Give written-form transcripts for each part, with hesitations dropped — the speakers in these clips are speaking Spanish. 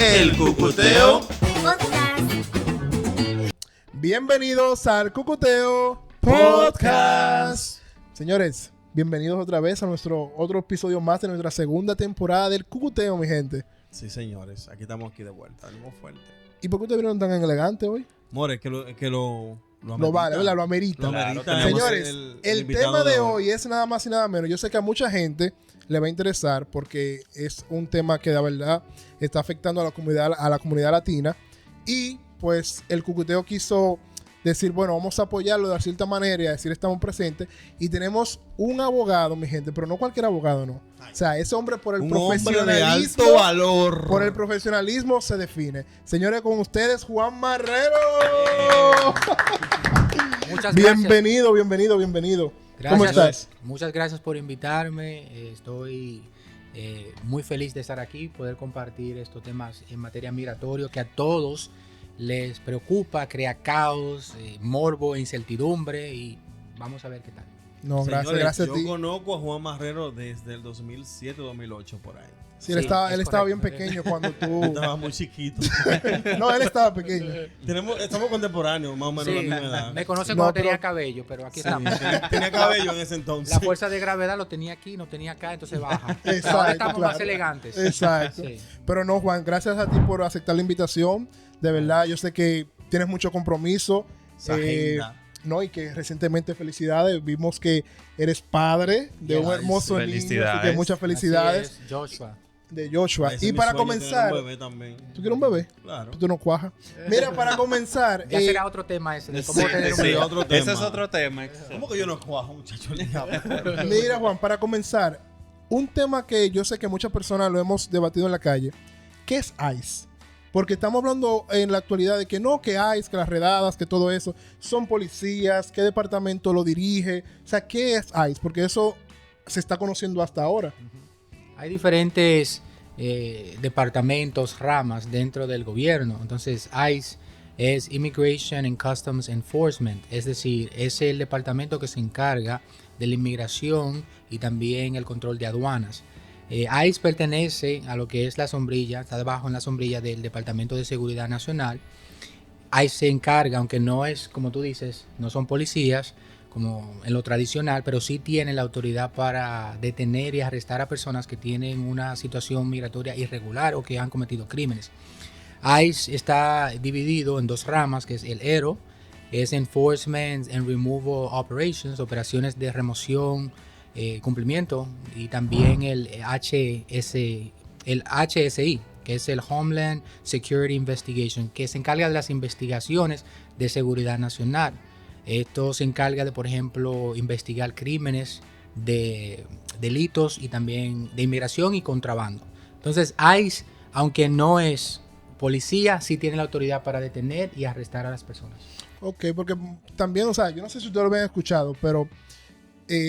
El Cucuteo Podcast. Bienvenidos al Cucuteo Podcast. Señores, bienvenidos otra vez a nuestro otro episodio más de nuestra segunda temporada del Cucuteo, mi gente. Sí, señores, estamos aquí de vuelta, venimos fuerte. ¿Y por qué ustedes vieron tan elegantes hoy? More, que lo Lo vale, ¿verdad? Lo amerita. Lo amerita. Claro, Señores, el invitado tema de hoy es nada más y nada menos. Yo sé que a mucha gente le va a interesar porque es un tema que de verdad está afectando a la comunidad latina. Y pues el Cucuteo quiso decir, bueno, vamos a apoyarlo de cierta manera y a decir estamos presentes. Y tenemos un abogado, mi gente, pero no cualquier abogado, no. O sea, ese hombre por el un hombre de profesionalismo. alto valor. Por el profesionalismo se define. Señores, con ustedes, Juan Marrero. Muchas gracias. Bienvenido. ¿Cómo estás? Muchas gracias por invitarme. Estoy muy feliz de estar aquí, poder compartir estos temas en materia migratoria que a todos les preocupa, crea caos, morbo, incertidumbre y vamos a ver qué tal. No, Señores, gracias a ti. Yo conozco a Juan Marrero desde el 2007-2008 por ahí. Sí, él estaba correcto. bien pequeño cuando tú... Estaba muy chiquito. No, él estaba pequeño. Estamos contemporáneos, más o menos Sí, la misma edad. me conocen No, cuando pero- tenía cabello, pero aquí Sí, estamos. tenía cabello en ese entonces. La fuerza de gravedad lo tenía aquí, no tenía acá, entonces baja. Exacto, Ahora estamos más claro. elegantes. Exacto. Sí. Pero no, Juan, gracias a ti por aceptar la invitación. De verdad, yo sé que tienes mucho compromiso. Esa agenda. No, y que recientemente, felicidades, vimos que eres padre de un Yes. hermoso niño. Así que Felicidades. muchas felicidades Así es, Joshua. de Joshua. Ese Y es mi para sueño, comenzar... tener un bebé también. ¿Tú quieres un bebé? Claro. Tú no cuajas. Mira, para comenzar... Ya será otro tema ese de cómo Sí, tener un sí, bebé. otro tema. Ese es otro tema. ¿Cómo que yo no cuajo, muchacho? Mira, Juan, para comenzar, un tema que yo sé que muchas personas lo hemos debatido en la calle. ¿Qué es ICE? Porque estamos hablando en la actualidad de que no, que ICE, que las redadas, que todo eso, son policías, qué departamento lo dirige. O sea, ¿qué es ICE? Porque eso se está conociendo hasta ahora. Hay diferentes departamentos, ramas dentro del gobierno. Entonces, ICE es Immigration and Customs Enforcement, es decir, es el departamento que se encarga de la inmigración y también el control de aduanas. ICE pertenece a lo que es la sombrilla, está debajo en la sombrilla del Departamento de Seguridad Nacional. ICE se encarga, aunque no es, como tú dices, no son policías, como en lo tradicional, pero sí tienen la autoridad para detener y arrestar a personas que tienen una situación migratoria irregular o que han cometido crímenes. ICE está dividido en dos ramas, que es el ERO, es Enforcement and Removal Operations, operaciones de remoción, cumplimiento, y también el HSI, que es el Homeland Security Investigation, que se encarga de las investigaciones de seguridad nacional. Esto se encarga de, por ejemplo, investigar crímenes, de delitos y también de inmigración y contrabando. Entonces, ICE, aunque no es policía, sí tiene la autoridad para detener y arrestar a las personas. Ok, porque también, o sea, yo no sé si ustedes lo habían escuchado, pero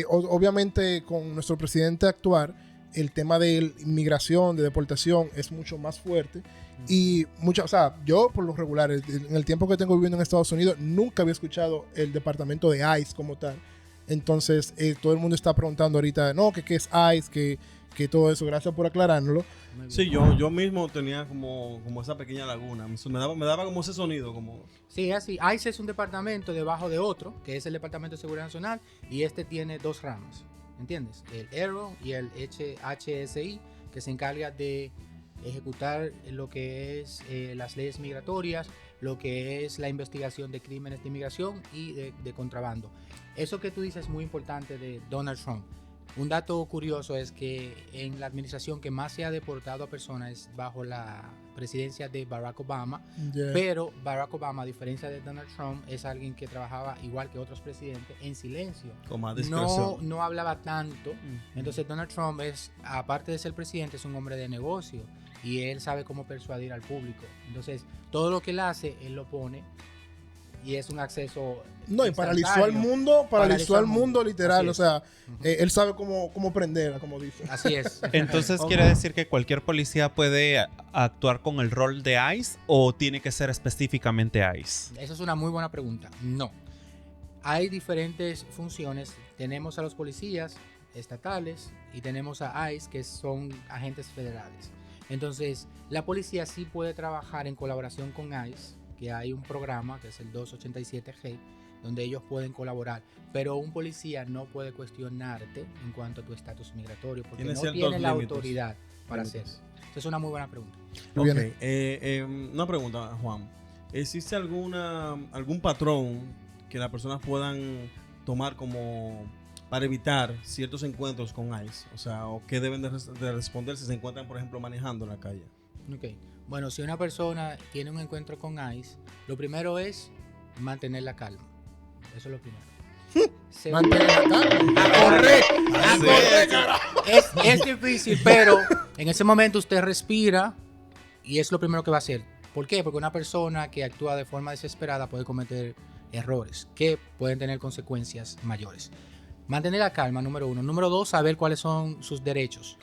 obviamente con nuestro presidente actual, el tema de inmigración, de deportación, es mucho más fuerte. Y o sea, yo por lo regular, en el tiempo que tengo viviendo en Estados Unidos, nunca había escuchado el departamento de ICE como tal. Entonces, todo el mundo está preguntando ahorita, no, que qué es ICE, que todo eso. Gracias por aclarárnoslo. Sí, yo mismo tenía como esa pequeña laguna. Me daba como ese sonido, como... Sí, así. ICE es un departamento debajo de otro, que es el Departamento de Seguridad Nacional, y este tiene dos ramas, ¿entiendes? El ERO y el HSI, que se encarga de ejecutar lo que es las leyes migratorias, lo que es la investigación de crímenes de inmigración y de contrabando. Eso que tú dices es muy importante de Donald Trump. Un dato curioso es que en la administración que más se ha deportado a personas es bajo la presidencia de Barack Obama, Yeah. pero Barack Obama, a diferencia de Donald Trump, es alguien que trabajaba igual que otros presidentes en silencio. Con más discreción. No hablaba tanto. Entonces Donald Trump es, aparte de ser presidente, es un hombre de negocio y él sabe cómo persuadir al público. Entonces todo lo que él hace, él lo pone y es un acceso No, y paralizó al mundo, literal. Así O es. sea, él sabe cómo prenderla, como dice. Así es. Entonces, Ok. ¿quiere decir que cualquier policía puede actuar con el rol de ICE o tiene que ser específicamente ICE? Esa es una muy buena pregunta. No. Hay diferentes funciones. Tenemos a los policías estatales y tenemos a ICE, que son agentes federales. Entonces, la policía sí puede trabajar en colaboración con ICE, que hay un programa que es el 287G, donde ellos pueden colaborar, pero un policía no puede cuestionarte en cuanto a tu estatus migratorio, porque Tiene no ciertos tiene la límites. autoridad para hacerlo. Esa es una muy buena pregunta. Muy Ok, bien. una pregunta, Juan. ¿Existe algún patrón que las personas puedan tomar como para evitar ciertos encuentros con ICE? O sea, ¿o qué deben de responder si se encuentran, por ejemplo, manejando en la calle? Ok. Bueno, si una persona tiene un encuentro con ICE, lo primero es mantener la calma. Eso es lo primero. Segundo, Mantener la calma. ¡A correr! ¡A correr, carajo! es difícil, pero en ese momento usted respira y es lo primero que va a hacer. ¿Por qué? Porque una persona que actúa de forma desesperada puede cometer errores que pueden tener consecuencias mayores. Mantener la calma, número uno. Número dos, saber cuáles son sus derechos.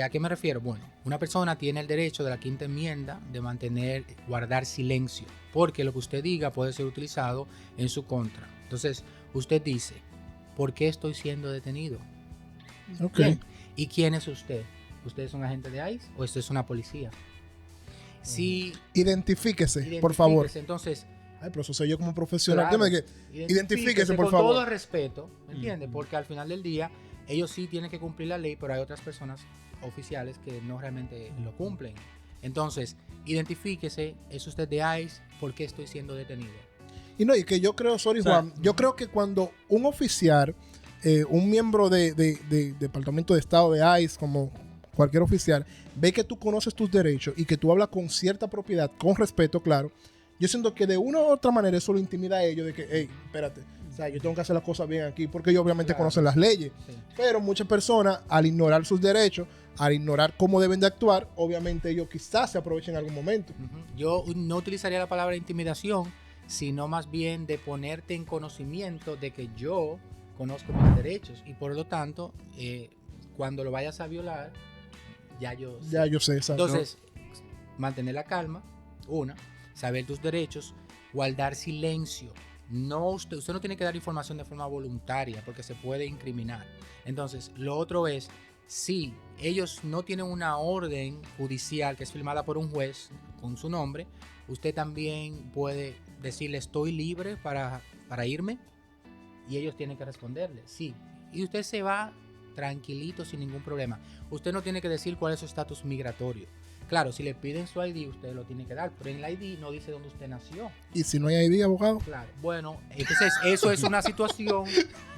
¿A qué me refiero? Bueno, una persona tiene el derecho de la quinta enmienda de guardar silencio, porque lo que usted diga puede ser utilizado en su contra. Entonces, usted dice, ¿por qué estoy siendo detenido? Ok. Bien. ¿Y quién es usted? ¿Usted es un agente de ICE o usted es una policía? Si Identifíquese, por favor. identifíquese, entonces, Ay, pero eso soy yo como profesional. claro, Dime que identifíquese, por con favor. todo respeto, ¿me entiende? Porque al final del día, ellos sí tienen que cumplir la ley, pero hay otras personas oficiales que no realmente lo cumplen. Entonces, identifíquese, ¿es usted de ICE? ¿Por qué estoy siendo detenido? Y no, y que yo creo, sorry, O sea, Juan, yo creo que cuando un oficial, un miembro de Departamento de Estado de ICE, como cualquier oficial, ve que tú conoces tus derechos y que tú hablas con cierta propiedad, con respeto, claro, yo siento que de una u otra manera eso lo intimida a ellos de que, hey, espérate, o sea, yo tengo que hacer las cosas bien aquí, porque ellos obviamente Claro. conocen las leyes. Sí. Pero muchas personas, al ignorar sus derechos, al ignorar cómo deben de actuar, obviamente ellos quizás se aprovechen en algún momento. Ujú. Yo no utilizaría la palabra intimidación, sino más bien de ponerte en conocimiento de que yo conozco mis derechos y por lo tanto, cuando lo vayas a violar, ya yo sé. Ya yo sé, exacto. Entonces, mantener la calma, una, saber tus derechos, guardar silencio. No, usted no tiene que dar información de forma voluntaria porque se puede incriminar. Entonces, lo otro es, si ellos no tienen una orden judicial que es firmada por un juez con su nombre, usted también puede decirle estoy libre para irme y ellos tienen que responderle sí. Y usted se va tranquilito sin ningún problema. Usted no tiene que decir cuál es su estatus migratorio. Claro, si le piden su ID, usted lo tiene que dar, pero en el ID no dice dónde usted nació. Y si no hay ID, abogado. Claro, bueno, entonces eso es una situación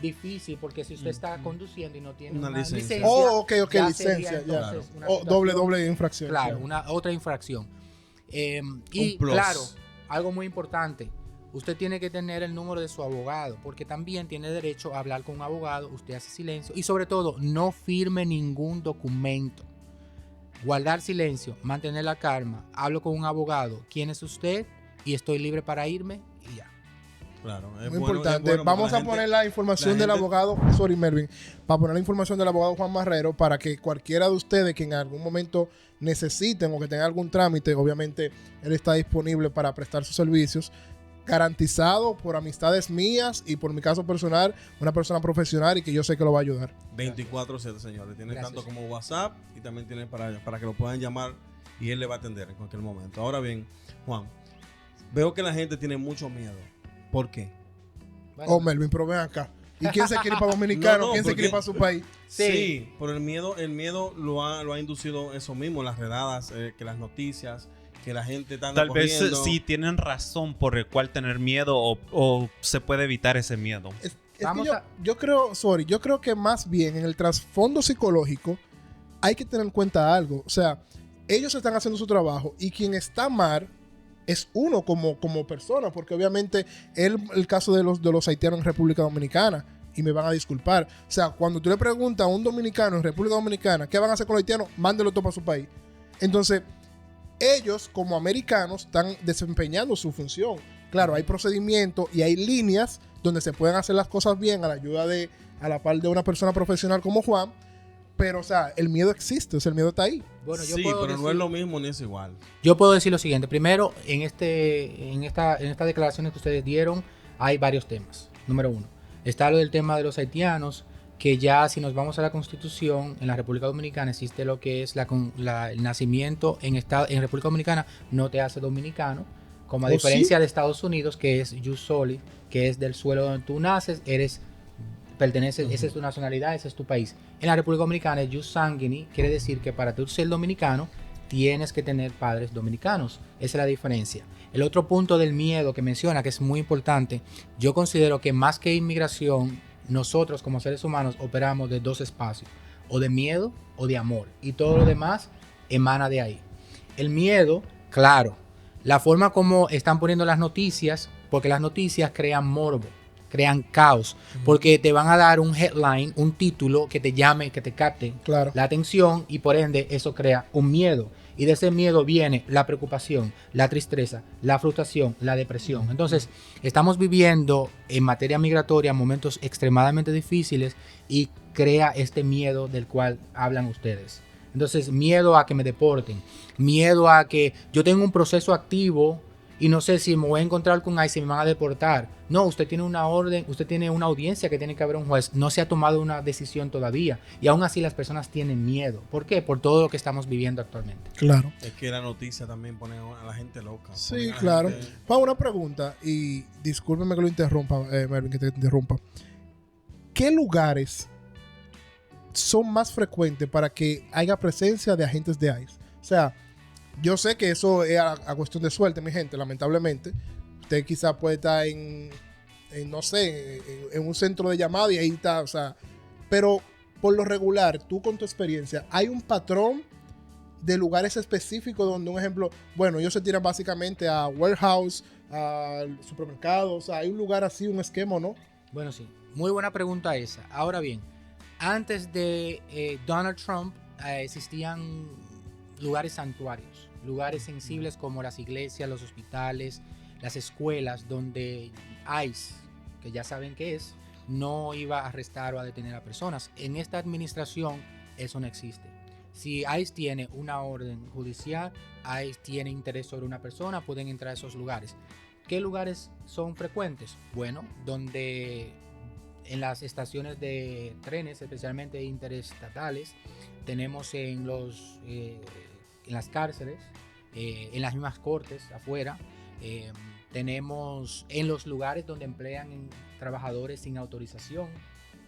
difícil porque si usted está conduciendo y no tiene Una una licencia. licencia, Oh, ok, ya licencia, sería ya. entonces una O situación- doble infracción. Claro, ya. otra infracción. Y Un plus. claro, algo muy importante, usted tiene que tener el número de su abogado, porque también tiene derecho a hablar con un abogado, usted hace silencio y sobre todo no firme ningún documento. Guardar silencio, mantener la calma, hablo con un abogado, ¿quién es usted? Y estoy libre para irme y ya. Claro, Muy importante. Vamos a poner la información del abogado, sorry Melvin, para poner la información del abogado Juan Marrero para que cualquiera de ustedes que en algún momento necesiten o que tengan algún trámite, obviamente él está disponible para prestar sus servicios, garantizado por amistades mías y por mi caso personal, una persona profesional y que yo sé que lo va a ayudar. 24/7, señores. Tiene Gracias. tanto como WhatsApp y también tiene para que lo puedan llamar y él le va a atender en cualquier momento. Ahora bien, Juan, veo que la gente tiene mucho miedo. ¿Por qué? Bueno, Oh, Melvin, pero ven acá. ¿Y quién se quiere ir para Dominicano? No, no, ¿Quién se quiere ir porque- para su país? Sí. Pero el miedo lo ha inducido eso mismo, las redadas, que las noticias, que la gente está Tal vez corriendo. sí tienen razón por el cual tener miedo o se puede evitar ese miedo. Es Vamos que a- yo creo que más bien en el trasfondo psicológico hay que tener en cuenta algo. O sea, ellos están haciendo su trabajo y quien está mal es uno como persona, porque obviamente el caso de los haitianos en República Dominicana, y me van a disculpar. O sea, cuando tú le preguntas a un dominicano en República Dominicana qué van a hacer con los haitianos, mándelo todo para su país. Entonces, ellos como americanos están desempeñando su función. Claro, hay procedimientos y hay líneas donde se pueden hacer las cosas bien a la par de una persona profesional como Juan, pero o sea, el miedo existe, o sea, el miedo está ahí. Bueno, Sí, pero no es lo mismo ni es igual. Yo puedo decir lo siguiente. Primero, en estas declaraciones que ustedes dieron, hay varios temas. Número uno, está lo del tema de los haitianos, que ya si nos vamos a la Constitución, en la República Dominicana existe lo que es el nacimiento en República Dominicana no te hace dominicano, como a diferencia de Estados Unidos, que es jus soli, que es del suelo donde tú naces, perteneces, esa es tu nacionalidad, ese es tu país. En la República Dominicana, jus sanguinis quiere decir que para tú ser dominicano, tienes que tener padres dominicanos. Esa es la diferencia. El otro punto del miedo que menciona, que es muy importante, yo considero que más que inmigración, nosotros como seres humanos operamos de dos espacios, o de miedo o de amor, y todo lo demás emana de ahí. El miedo, claro, la forma como están poniendo las noticias, porque las noticias crean morbo, crean caos, porque te van a dar un headline, un título que te llame, que te capte la atención, y por ende eso crea un miedo. Y de ese miedo viene la preocupación, la tristeza, la frustración, la depresión. Entonces, estamos viviendo en materia migratoria momentos extremadamente difíciles y crea este miedo del cual hablan ustedes. Entonces, miedo a que me deporten, miedo a que yo tenga un proceso activo y no sé si me voy a encontrar con ICE y me van a deportar. No, usted tiene una orden, usted tiene una audiencia que tiene que haber un juez. No se ha tomado una decisión todavía. Y aún así las personas tienen miedo. ¿Por qué? Por todo lo que estamos viviendo actualmente. Claro. Es que la noticia también pone a la gente loca. Sí, claro. Juan, una pregunta, y discúlpeme que lo interrumpa, Melvin, que te interrumpa. ¿Qué lugares son más frecuentes para que haya presencia de agentes de ICE? O sea, yo sé que eso es a cuestión de suerte, mi gente, lamentablemente. Usted quizás puede estar en no sé, en un centro de llamada y ahí está, o sea. Pero por lo regular, tú con tu experiencia, ¿hay un patrón de lugares específicos donde, un ejemplo, bueno, ellos se tiran básicamente a warehouse, a supermercados, o sea, hay un lugar así, un esquema, ¿no? Bueno, sí. Muy buena pregunta esa. Ahora bien, antes de Donald Trump existían lugares santuarios, lugares sensibles como las iglesias, los hospitales, las escuelas, donde ICE, que ya saben qué es, no iba a arrestar o a detener a personas. En esta administración eso no existe. Si ICE tiene una orden judicial, ICE tiene interés sobre una persona, pueden entrar a esos lugares. ¿Qué lugares son frecuentes? Bueno, donde en las estaciones de trenes, especialmente interestatales, tenemos en las cárceles, en las mismas cortes afuera, tenemos en los lugares donde emplean trabajadores sin autorización,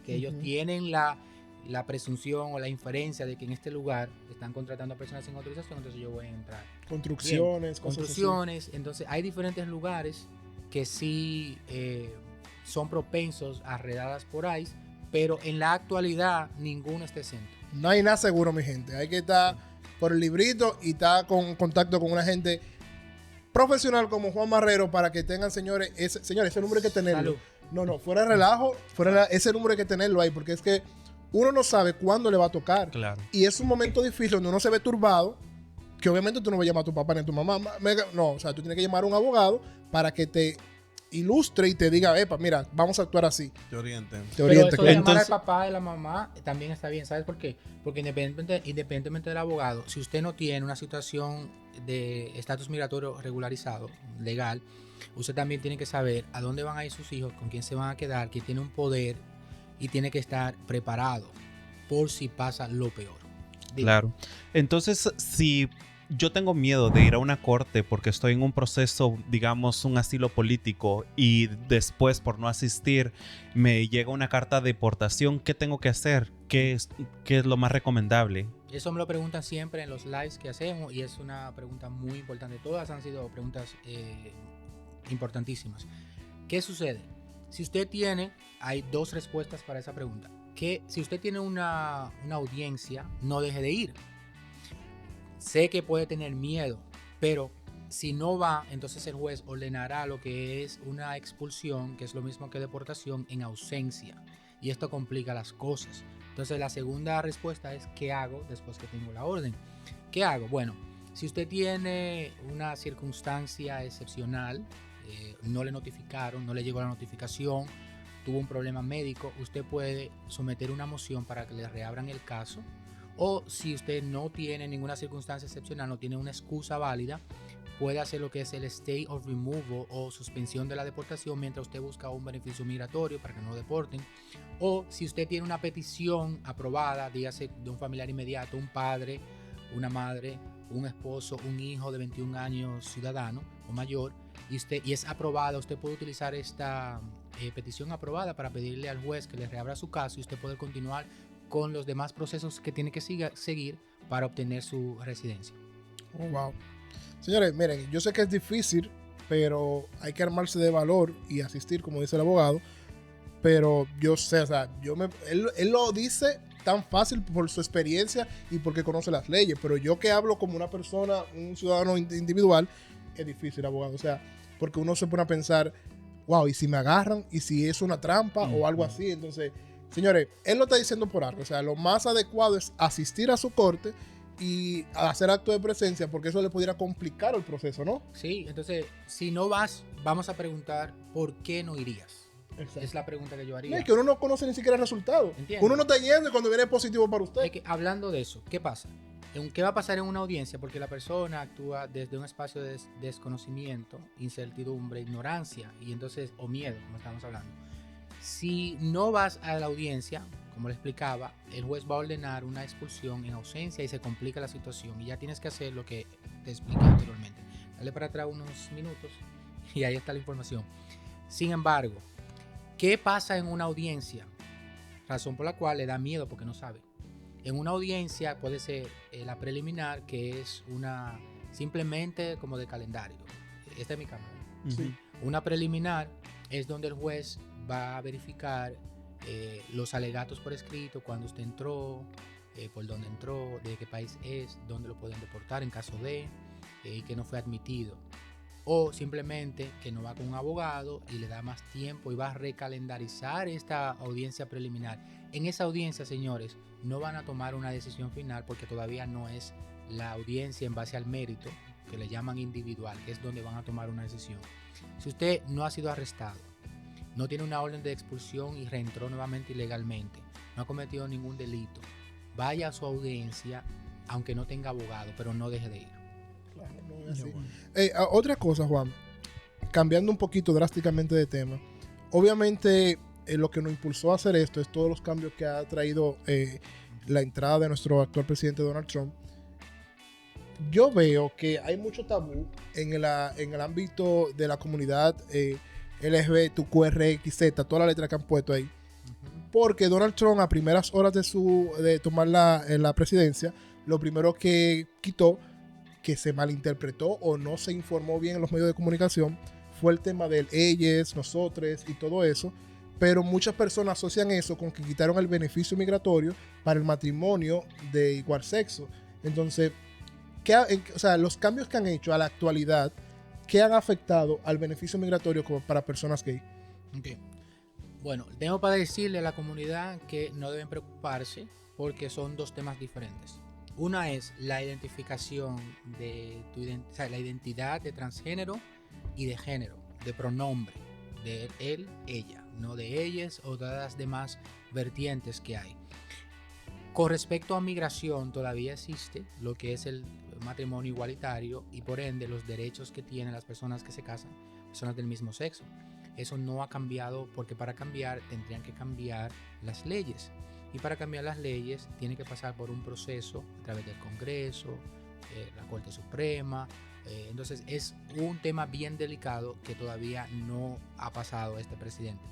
que ellos tienen la presunción o la inferencia de que en este lugar están contratando a personas sin autorización, entonces yo voy a entrar. Construcciones, bien, construcciones, entonces hay diferentes lugares que sí son propensos a redadas por ICE, pero en la actualidad ninguno está exento. No hay nada seguro, mi gente. Hay que estar por el librito y estar con contacto con una gente profesional como Juan Marrero para que tengan, señores, ese número hay que tenerlo. Salud. No, fuera de relajo, ese número hay que tenerlo ahí, porque es que uno no sabe cuándo le va a tocar. Claro. Y es un momento difícil donde uno se ve turbado, que obviamente tú no vas a llamar a tu papá ni a tu mamá. No, o sea, tú tienes que llamar a un abogado para que te ilustre y te diga, epa, mira, vamos a actuar así. Te orienten. Pero eso de llamar al papá y la mamá también está bien, ¿sabes por qué? Porque independientemente del abogado, si usted no tiene una situación de estatus migratorio regularizado, legal, usted también tiene que saber a dónde van a ir sus hijos, con quién se van a quedar, quién tiene un poder, y tiene que estar preparado por si pasa lo peor. Dime. Claro. Entonces, si yo tengo miedo de ir a una corte porque estoy en un proceso, digamos, un asilo político, y después, por no asistir, me llega una carta de deportación, ¿qué tengo que hacer? ¿Qué es lo más recomendable? Eso me lo preguntan siempre en los lives que hacemos y es una pregunta muy importante. Todas han sido preguntas importantísimas. ¿Qué sucede? Si usted hay dos respuestas para esa pregunta. Que si usted tiene una audiencia, no deje de ir. Sé que puede tener miedo, pero si no va, entonces el juez ordenará lo que es una expulsión, que es lo mismo que deportación, en ausencia. Y esto complica las cosas. Entonces la segunda respuesta es ¿qué hago después que tengo la orden? ¿Qué hago? Bueno, si usted tiene una circunstancia excepcional, no le notificaron, no le llegó la notificación, tuvo un problema médico, usted puede someter una moción para que le reabran el caso. O si usted no tiene ninguna circunstancia excepcional, no tiene una excusa válida, puede hacer lo que es el stay of removal o suspensión de la deportación mientras usted busca un beneficio migratorio para que no lo deporten. O si usted tiene una petición aprobada, dígase de un familiar inmediato, un padre, una madre, un esposo, un hijo de 21 años ciudadano o mayor, y es aprobada, usted puede utilizar esta petición aprobada para pedirle al juez que le reabra su caso y usted puede continuar con los demás procesos que tiene que seguir para obtener su residencia. Oh, wow. Señores, miren, yo sé que es difícil, pero hay que armarse de valor y asistir, como dice el abogado. Pero yo sé, o sea, él lo dice tan fácil por su experiencia y porque conoce las leyes. Pero yo que hablo como una persona, un ciudadano individual, es difícil, abogado. O sea, porque uno se pone a pensar, wow, ¿y si me agarran? ¿Y si es una trampa o algo así? Entonces, señores, él lo está diciendo por algo. O sea, lo más adecuado es asistir a su corte y hacer acto de presencia, porque eso le pudiera complicar el proceso, ¿no? Sí, entonces, si no vas, vamos a preguntar por qué no irías. Exacto. Es la pregunta que yo haría. No, es que uno no conoce ni siquiera el resultado. Entiendo. Uno no está yendo y cuando viene positivo para usted. Es que, hablando de eso, ¿qué pasa? ¿Qué va a pasar en una audiencia? Porque la persona actúa desde un espacio de desconocimiento, incertidumbre, ignorancia y entonces, o miedo, como estamos hablando. Si no vas a la audiencia, como le explicaba, el juez va a ordenar una expulsión en ausencia y se complica la situación y ya tienes que hacer lo que te expliqué anteriormente. Dale para atrás unos minutos y ahí está la información. Sin embargo, ¿qué pasa en una audiencia? Razón por la cual le da miedo porque no sabe. En una audiencia puede ser la preliminar, que es una simplemente como de calendario. Esta es mi cámara. Sí. Una preliminar es donde el juez va a verificar los alegatos por escrito, cuándo usted entró, por dónde entró, de qué país es, dónde lo pueden deportar en caso de, que no fue admitido. O simplemente que no va con un abogado y le da más tiempo y va a recalendarizar esta audiencia preliminar. En esa audiencia, señores, no van a tomar una decisión final porque todavía no es la audiencia en base al mérito, que le llaman individual, que es donde van a tomar una decisión. Si usted no ha sido arrestado, no tiene una orden de expulsión y reentró nuevamente ilegalmente, no ha cometido ningún delito, vaya a su audiencia aunque no tenga abogado, pero no deje de ir. Claro, no es así. Otra cosa, Juan, cambiando un poquito drásticamente de tema, obviamente lo que nos impulsó a hacer esto es todos los cambios que ha traído la entrada de nuestro actual presidente Donald Trump. Yo veo que hay mucho tabú en el ámbito de la comunidad LGBTQRXZ, toda la letra que han puesto ahí. Porque Donald Trump, a primeras horas de tomar la presidencia, lo primero que quitó, que se malinterpretó o no se informó bien en los medios de comunicación, fue el tema del ellos, nosotros y todo eso. Pero muchas personas asocian eso con que quitaron el beneficio migratorio para el matrimonio de igual sexo. Entonces, los cambios que han hecho a la actualidad, ¿qué han afectado al beneficio migratorio como para personas gay? Okay. Bueno, tengo para decirle a la comunidad que no deben preocuparse porque son dos temas diferentes. Una es la identificación de la identidad de transgénero y de género, de pronombre, de él, ella, no de ellas o de las demás vertientes que hay. Con respecto a migración, todavía existe lo que es el matrimonio igualitario y por ende los derechos que tienen las personas que se casan, personas del mismo sexo. Eso no ha cambiado porque para cambiar tendrían que cambiar las leyes. Y para cambiar las leyes tiene que pasar por un proceso a través del Congreso, la Corte Suprema. Entonces es un tema bien delicado que todavía no ha pasado este presidente.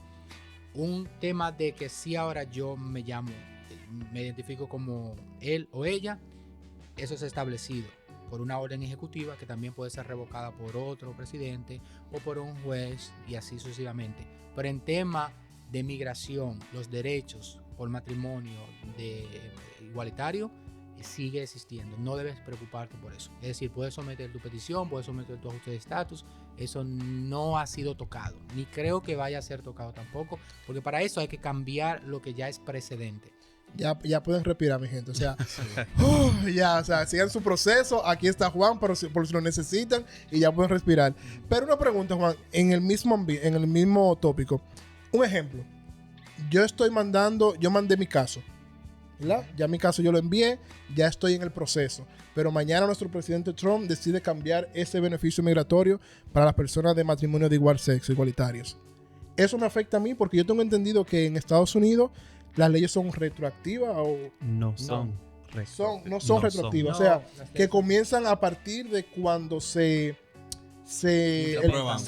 Un tema de que si ahora yo me identifico como él o ella, eso es establecido por una orden ejecutiva que también puede ser revocada por otro presidente o por un juez y así sucesivamente. Pero en tema de migración, los derechos por matrimonio igualitario sigue existiendo. No debes preocuparte por eso. Es decir, puedes someter tu petición, puedes someter tu ajuste de estatus. Eso no ha sido tocado. Ni creo que vaya a ser tocado tampoco, porque para eso hay que cambiar lo que ya es precedente. Ya pueden respirar, mi gente. O sea, sigan su proceso. Aquí está Juan, por si lo necesitan, y ya pueden respirar. Pero una pregunta, Juan, en el mismo tópico. Un ejemplo. Yo mandé mi caso. ¿verdad? Ya mi caso yo lo envié, ya estoy en el proceso. Pero mañana nuestro presidente Trump decide cambiar ese beneficio migratorio para las personas de matrimonio de igual sexo, igualitarios. Eso me afecta a mí porque yo tengo entendido que en Estados Unidos las leyes son retroactivas o No son. no son retroactivas. O sea, que comienzan a partir de cuando se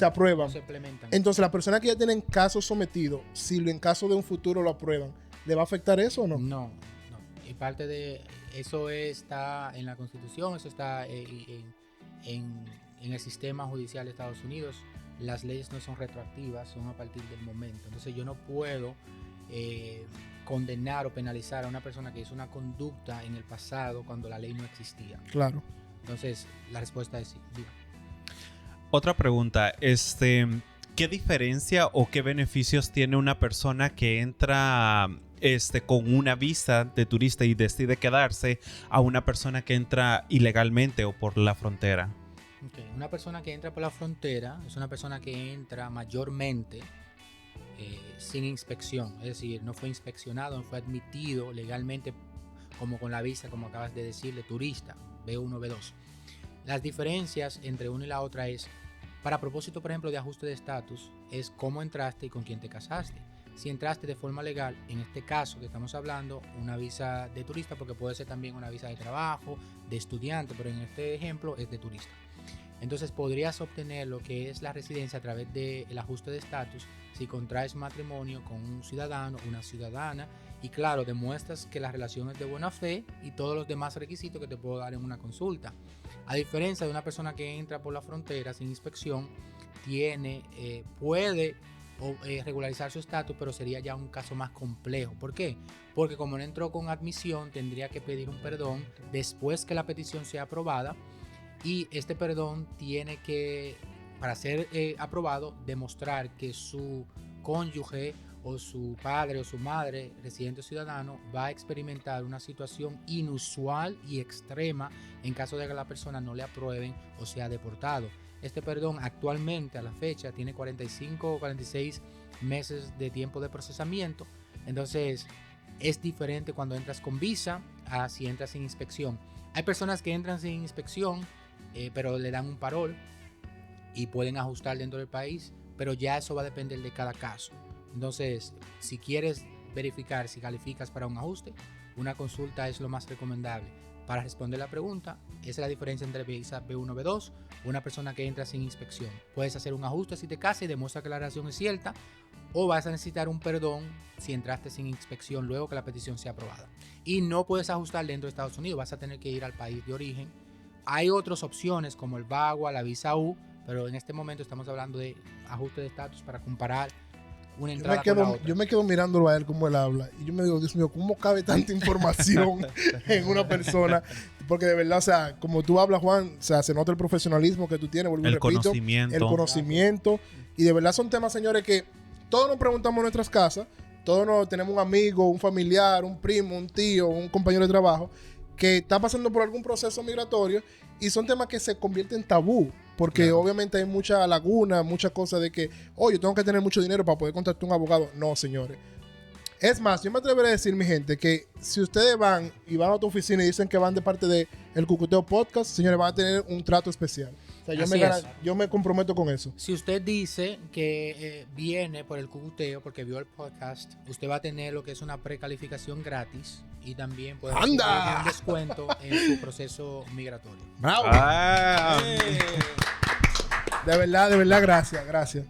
aprueban. Se implementan. Entonces, las personas que ya tienen casos sometidos, si en caso de un futuro lo aprueban, ¿le va a afectar eso o no? No. Y parte de eso está en la Constitución, eso está en el sistema judicial de Estados Unidos. Las leyes no son retroactivas, son a partir del momento. Entonces yo no puedo condenar o penalizar a una persona que hizo una conducta en el pasado cuando la ley no existía. Claro. Entonces la respuesta es sí. Diga. Otra pregunta, ¿qué diferencia o qué beneficios tiene una persona que entra con una visa de turista y decide quedarse a una persona que entra ilegalmente o por la frontera? Okay. Una persona que entra por la frontera es una persona que entra mayormente sin inspección, es decir, no fue inspeccionado, no fue admitido legalmente como con la visa, como acabas de decir, de turista, B1, B2. Las diferencias entre una y la otra es, para propósito, por ejemplo, de ajuste de estatus, es cómo entraste y con quién te casaste. Si entraste de forma legal, en este caso que estamos hablando, una visa de turista, porque puede ser también una visa de trabajo, de estudiante, pero en este ejemplo es de turista. Entonces podrías obtener lo que es la residencia a través del ajuste de estatus si contraes matrimonio con un ciudadano, una ciudadana, y claro, demuestras que la relación es de buena fe y todos los demás requisitos que te puedo dar en una consulta. A diferencia de una persona que entra por la frontera sin inspección, puede regularizar su estatus, pero sería ya un caso más complejo. ¿Por qué? Porque como no entró con admisión, tendría que pedir un perdón después que la petición sea aprobada, y este perdón tiene que, para ser aprobado, demostrar que su cónyuge o su padre o su madre, residente o ciudadano, va a experimentar una situación inusual y extrema en caso de que la persona no le aprueben o sea deportado. Este perdón actualmente a la fecha tiene 45 o 46 meses de tiempo de procesamiento. Entonces es diferente cuando entras con visa a si entras sin inspección. Hay personas que entran sin inspección, pero le dan un parol y pueden ajustar dentro del país, pero ya eso va a depender de cada caso. Entonces, si quieres verificar si calificas para un ajuste, una consulta es lo más recomendable. Para responder la pregunta, esa es la diferencia entre visa B1, B2 o una persona que entra sin inspección. Puedes hacer un ajuste si te casas y demuestra que la relación es cierta, o vas a necesitar un perdón si entraste sin inspección luego que la petición sea aprobada. Y no puedes ajustar dentro de Estados Unidos, vas a tener que ir al país de origen. Hay otras opciones como el VAWA, la visa U, pero en este momento estamos hablando de ajuste de estatus para comparar una entrada con la otra. Yo me quedo mirándolo a él como él habla y yo me digo, Dios mío, ¿cómo cabe tanta información en una persona? Porque de verdad, o sea, como tú hablas, Juan, o sea, se nota el profesionalismo que tú tienes, vuelvo y repito, el conocimiento, y de verdad son temas, señores, que todos nos preguntamos en nuestras casas, todos tenemos un amigo, un familiar, un primo, un tío, un compañero de trabajo que está pasando por algún proceso migratorio, y son temas que se convierten en tabú, porque obviamente hay mucha laguna, muchas cosas de que, yo tengo que tener mucho dinero para poder contratar un abogado. No, señores. Es más, yo me atreveré a decir, mi gente, que si ustedes van a tu oficina y dicen que van de parte de El Cucuteo Podcast, señores, van a tener un trato especial. O sea, yo me comprometo con eso. Si usted dice que viene por El Cucuteo porque vio el podcast, usted va a tener lo que es una precalificación gratis y también puede recibir un descuento en su proceso migratorio. ¡Bravo! De verdad, gracias.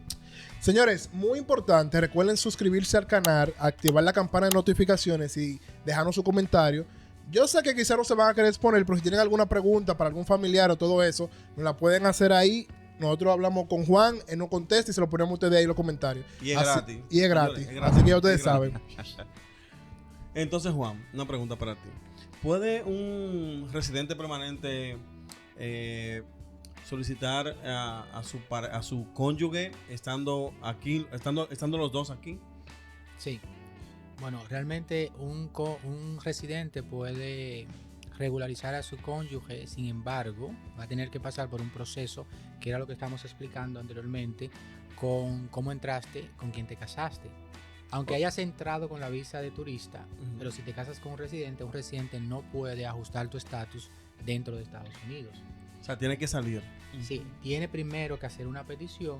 Señores, muy importante, recuerden suscribirse al canal, activar la campana de notificaciones y dejarnos su comentario. Yo sé que quizás no se van a querer exponer, pero si tienen alguna pregunta para algún familiar o todo eso, nos la pueden hacer ahí. Nosotros hablamos con Juan, él nos contesta y se lo ponemos a ustedes ahí en los comentarios. Y es gratis. Y es gratis. Así que ya ustedes saben. Entonces, Juan, una pregunta para ti. ¿Puede un residente permanente solicitar a su cónyuge estando aquí, estando los dos aquí? Sí. Bueno, realmente un residente puede regularizar a su cónyuge, sin embargo, va a tener que pasar por un proceso que era lo que estamos explicando anteriormente, con cómo entraste, con quién te casaste. Aunque hayas entrado con la visa de turista, Ujú. pero si te casas con un residente no puede ajustar tu estatus dentro de Estados Unidos. O sea, tiene que salir. Sí, tiene primero que hacer una petición,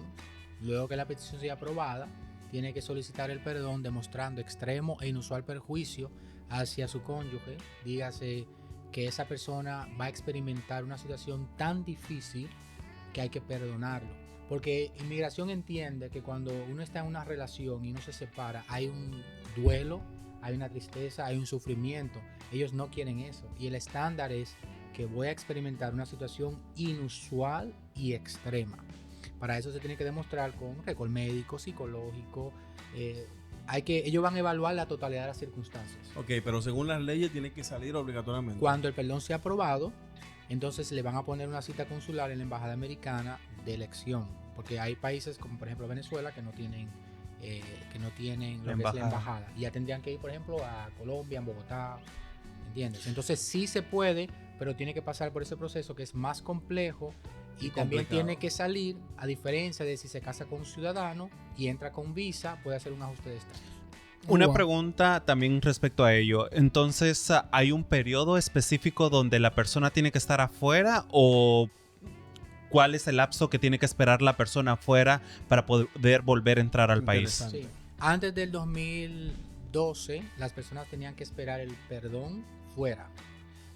luego que la petición sea aprobada, tiene que solicitar el perdón demostrando extremo e inusual perjuicio hacia su cónyuge, dígase que esa persona va a experimentar una situación tan difícil que hay que perdonarlo. Porque inmigración entiende que cuando uno está en una relación y uno se separa, hay un duelo, hay una tristeza, hay un sufrimiento. Ellos no quieren eso. Y el estándar es que voy a experimentar una situación inusual y extrema. Para eso se tiene que demostrar con récord médico, psicológico. Ellos van a evaluar la totalidad de las circunstancias. Ok, pero según las leyes tiene que salir obligatoriamente. Cuando el perdón sea aprobado, entonces le van a poner una cita consular en la embajada americana de elección, porque hay países como por ejemplo Venezuela que no tienen lo que es la embajada, y ya tendrían que ir por ejemplo a Colombia, en Bogotá, ¿entiendes? Entonces sí se puede, pero tiene que pasar por ese proceso que es más complejo y también complicado. tiene que salir, a diferencia de si se casa con un ciudadano y entra con visa, puede hacer un ajuste de estatus. Una Wow. pregunta también respecto a ello. Entonces, ¿hay un periodo específico donde la persona tiene que estar afuera o cuál es el lapso que tiene que esperar la persona afuera para poder volver a entrar al país? Interesante. Sí. Antes del 2012, las personas tenían que esperar el perdón fuera.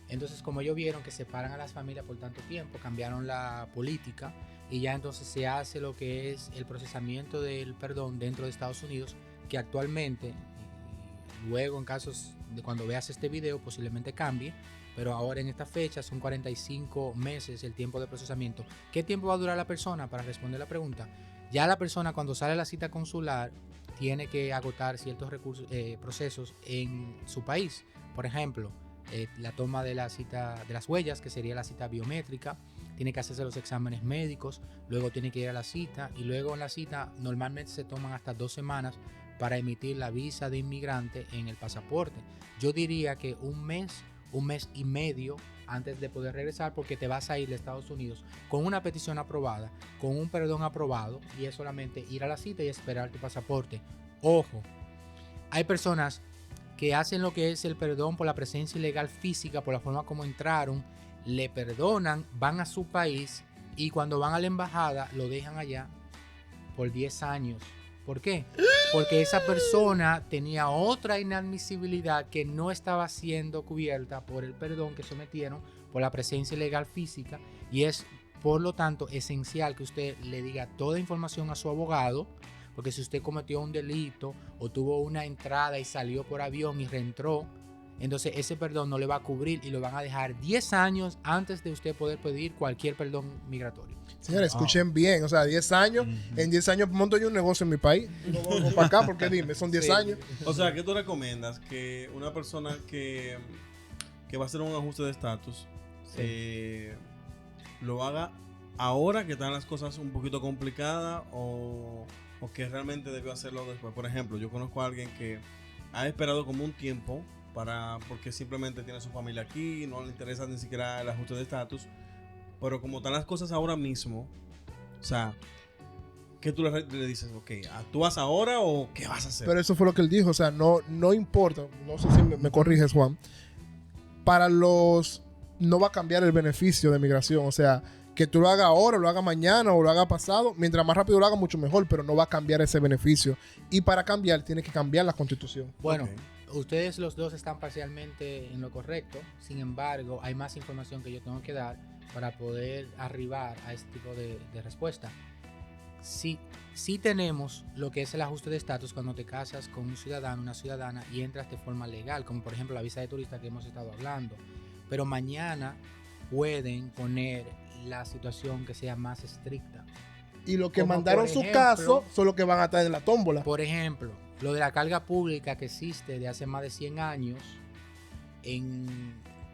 Entonces, como ellos vieron que separan a las familias por tanto tiempo, cambiaron la política y ya entonces se hace lo que es el procesamiento del perdón dentro de Estados Unidos, que actualmente, luego en casos de cuando veas este video, posiblemente cambie, pero ahora en esta fecha son 45 meses el tiempo de procesamiento. ¿Qué tiempo va a durar la persona? Para responder la pregunta, ya la persona cuando sale a la cita consular tiene que agotar ciertos procesos en su país. Por ejemplo, la toma de la cita de las huellas, que sería la cita biométrica, tiene que hacerse los exámenes médicos, luego tiene que ir a la cita y luego en la cita normalmente se toman hasta 2 semanas para emitir la visa de inmigrante en el pasaporte. Yo diría que un mes y medio antes de poder regresar, porque te vas a ir de Estados Unidos con una petición aprobada, con un perdón aprobado, y es solamente ir a la cita y esperar tu pasaporte. Ojo, hay personas que hacen lo que es el perdón por la presencia ilegal física, por la forma como entraron, le perdonan, van a su país y cuando van a la embajada lo dejan allá por 10 años. ¿Por qué? Porque esa persona tenía otra inadmisibilidad que no estaba siendo cubierta por el perdón que sometieron por la presencia ilegal física, y es por lo tanto esencial que usted le diga toda información a su abogado, porque si usted cometió un delito o tuvo una entrada y salió por avión y reentró, entonces ese perdón no le va a cubrir y lo van a dejar 10 años antes de usted poder pedir cualquier perdón migratorio. Señores, escuchen bien, o sea, 10 años, en 10 años monto yo un negocio en mi país, no vuelvo para acá, porque dime, son 10 Sí. años. O sea, ¿qué tú recomiendas? Que una persona que va a hacer un ajuste de estatus lo haga ahora que están las cosas un poquito complicadas o que realmente debió hacerlo después. Por ejemplo, yo conozco a alguien que ha esperado como un tiempo porque simplemente tiene su familia aquí, no le interesa ni siquiera el ajuste de estatus, pero como están las cosas ahora mismo, o sea, ¿qué tú le dices? Ok, ¿actúas ahora o qué vas a hacer? Pero eso fue lo que él dijo, o sea, no importa, no sé si me corriges, Juan, para los, no va a cambiar el beneficio de migración, o sea, que tú lo hagas ahora, lo hagas mañana o lo hagas pasado, mientras más rápido lo hagas mucho mejor, pero no va a cambiar ese beneficio. Y para cambiar, tiene que cambiar la constitución. Bueno, Ok. ustedes los dos están parcialmente en lo correcto, sin embargo, hay más información que yo tengo que dar para poder arribar a este tipo de respuesta. Sí tenemos lo que es el ajuste de estatus cuando te casas con un ciudadano, una ciudadana y entras de forma legal, como por ejemplo la visa de turista que hemos estado hablando. Pero mañana pueden poner la situación que sea más estricta. Y lo que Como mandaron por su ejemplo- caso son los que van a estar en la tómbola. Por ejemplo, lo de la carga pública que existe de hace más de 100 años,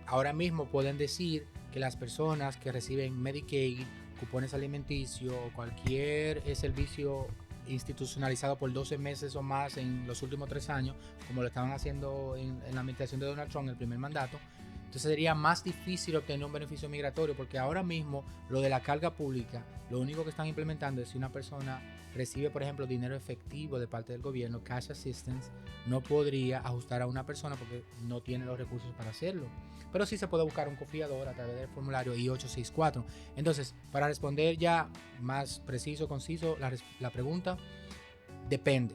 ahora mismo pueden decir que las personas que reciben Medicaid, cupones alimenticios o cualquier servicio institucionalizado por 12 meses o más en los últimos 3 años, como lo estaban haciendo en la administración de Donald Trump, el primer mandato, Entonces sería más difícil obtener un beneficio migratorio, porque ahora mismo lo de la carga pública, lo único que están implementando es si una persona recibe, por ejemplo, dinero efectivo de parte del gobierno, cash assistance, no podría ajustar a una persona porque no tiene los recursos para hacerlo. Pero sí se puede buscar un confiador a través del formulario I-864. Entonces, para responder ya más preciso, conciso, la pregunta, depende.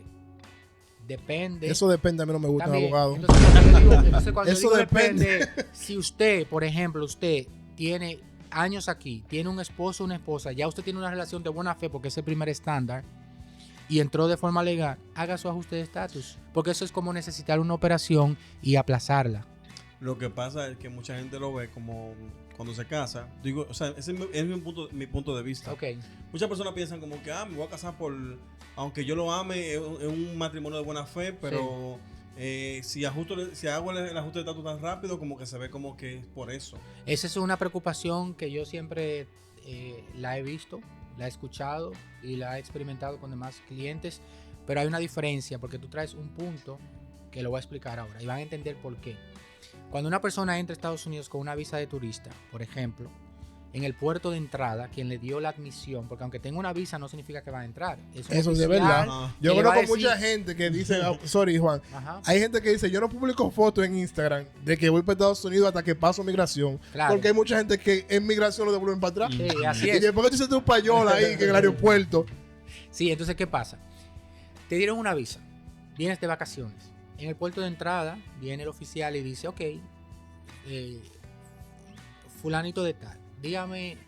Depende. Eso depende, a mí no me gusta un También, abogado. entonces cuando Eso yo digo depende. si usted, por ejemplo, usted tiene años aquí, tiene un esposo o una esposa, ya usted tiene una relación de buena fe porque es el primer estándar y entró de forma legal, haga su ajuste de estatus, porque eso es como necesitar una operación y aplazarla. Lo que pasa es que mucha gente lo ve como cuando se casa. Digo, o sea, ese es mi punto de vista. Ok. Muchas personas piensan como que, me voy a casar aunque yo lo ame, es un matrimonio de buena fe, pero si hago el ajuste de estatus tan rápido, como que se ve como que es por eso. Esa es una preocupación que yo siempre la he visto, la he escuchado y la he experimentado con demás clientes, pero hay una diferencia porque tú traes un punto que lo voy a explicar ahora y van a entender por qué. Cuando una persona entra a Estados Unidos con una visa de turista, por ejemplo, en el puerto de entrada, quien le dio la admisión, porque aunque tenga una visa no significa que va a entrar. Es un Eso es de oficial verdad. Ajá. Yo que le va a conozco decir- mucha gente que dice, sorry Juan, Ajá, hay gente que dice, yo no publico fotos en Instagram de que voy para Estados Unidos hasta que paso migración. claro. Porque hay mucha gente que en migración lo devuelven para atrás. Sí, así Y es. después que tú hiciste un payola ahí que en el aeropuerto. Sí, entonces, ¿qué pasa? Te dieron una visa, vienes de vacaciones. En el puerto de entrada viene el oficial y dice, ok, fulanito de tal, dígame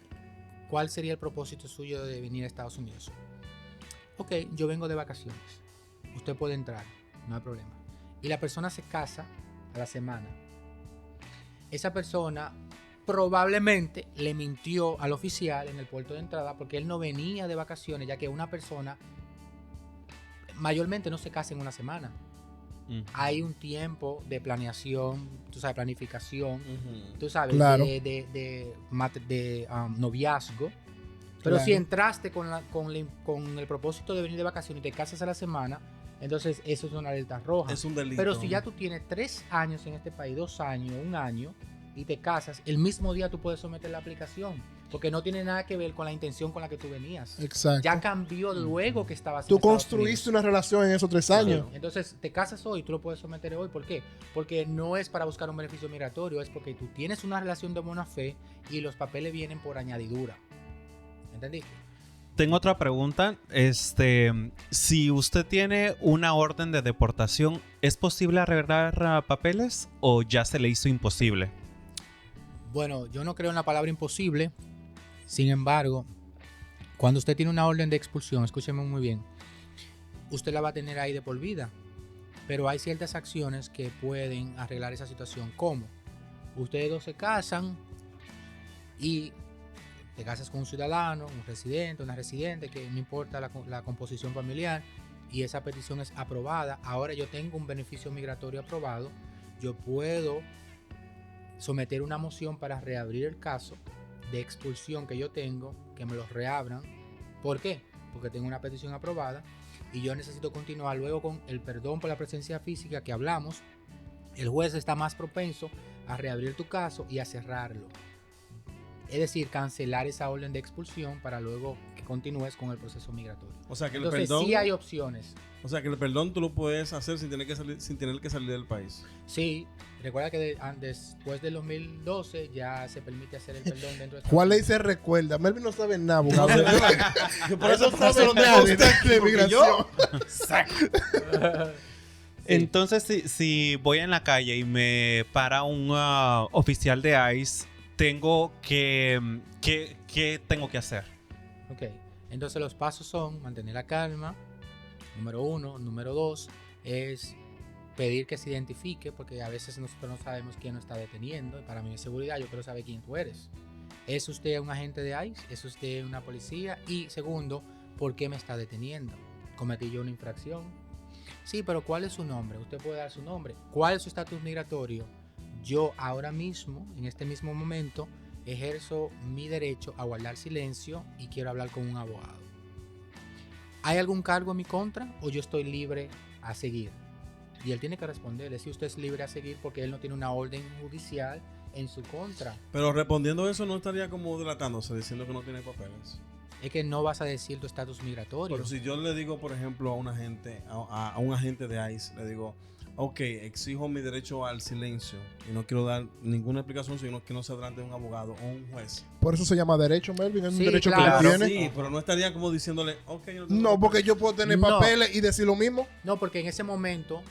cuál sería el propósito suyo de venir a Estados Unidos. Ok, yo vengo de vacaciones. Usted puede entrar, no hay problema. Y la persona se casa a la semana. Esa persona probablemente le mintió al oficial en el puerto de entrada porque él no venía de vacaciones, ya que una persona mayormente no se casa en una semana. Hay un tiempo de planeación, tú sabes, planificación, tú sabes, Claro. de noviazgo. Pero Claro. si entraste con el propósito de venir de vacaciones y te casas a la semana, entonces eso es una alerta roja. Es un delito. Pero si ya tú tienes 3 años en este país, 2 años, 1 año, y te casas, el mismo día tú puedes someter la aplicación. Porque no tiene nada que ver con la intención con la que tú venías. Exacto. Ya cambió luego que estabas Tú en Estados construiste Unidos. una relación en esos 3 años. Entonces, te casas hoy, tú lo puedes someter hoy. ¿Por qué? Porque no es para buscar un beneficio migratorio, es porque tú tienes una relación de buena fe y los papeles vienen por añadidura. ¿Entendiste? Tengo otra pregunta. Si usted tiene una orden de deportación, ¿es posible arreglar papeles o ya se le hizo imposible? Bueno, yo no creo en la palabra imposible. Sin embargo, cuando usted tiene una orden de expulsión, escúcheme muy bien, usted la va a tener ahí de por vida. Pero hay ciertas acciones que pueden arreglar esa situación. ¿Cómo? Ustedes dos se casan y te casas con un ciudadano, un residente, una residente, que no importa la composición familiar, y esa petición es aprobada. Ahora yo tengo un beneficio migratorio aprobado. Yo puedo someter una moción para reabrir el caso de expulsión que yo tengo, que me los reabran. ¿Por qué? Porque tengo una petición aprobada y yo necesito continuar luego con el perdón por la presencia física que hablamos. El juez está más propenso a reabrir tu caso y a cerrarlo. Es decir, cancelar esa orden de expulsión para luego que continúes con el proceso migratorio. O sea que el Entonces perdón, sí hay opciones. o sea que el perdón tú lo puedes hacer sin tener que salir del país. Sí, recuerda que después del 2012 ya se permite hacer el perdón dentro de Juan le se recuerda. Melvin no sabe nada, abogado. Por eso sabe sabe nada de porque migración. Entonces, si voy en la calle y me para un oficial de ICE, tengo ¿qué tengo que hacer? Ok, entonces los pasos son mantener la calma, número 1. Número 2 es pedir que se identifique, porque a veces nosotros no sabemos quién nos está deteniendo, y para mi seguridad yo quiero saber quién tú eres. ¿Es usted un agente de ICE? ¿Es usted una policía? Y segundo, ¿por qué me está deteniendo? ¿Cometí yo una infracción? Sí, pero ¿cuál es su nombre? Usted puede dar su nombre. ¿Cuál es su estatus migratorio? Yo ahora mismo, en este mismo momento, ejerzo mi derecho a guardar silencio y quiero hablar con un abogado. ¿Hay algún cargo en mi contra o yo estoy libre a seguir? Y él tiene que responderle si usted es libre a seguir porque él no tiene una orden judicial en su contra. Pero respondiendo eso, no estaría como delatándose, diciendo que no tiene papeles. Es que no vas a decir tu estatus migratorio. Pero si yo le digo, por ejemplo, a un agente, a un agente de ICE, le digo, ok, exijo mi derecho al silencio y no quiero dar ninguna explicación, sino que no se delante de un abogado o un juez. Por eso se llama derecho, Melvin. Es un Sí, derecho claro. que él tiene. Sí, pero no estaría como diciéndole, ok, yo tengo No, porque papeles. yo puedo tener No. papeles y decir lo mismo. No, porque en ese momento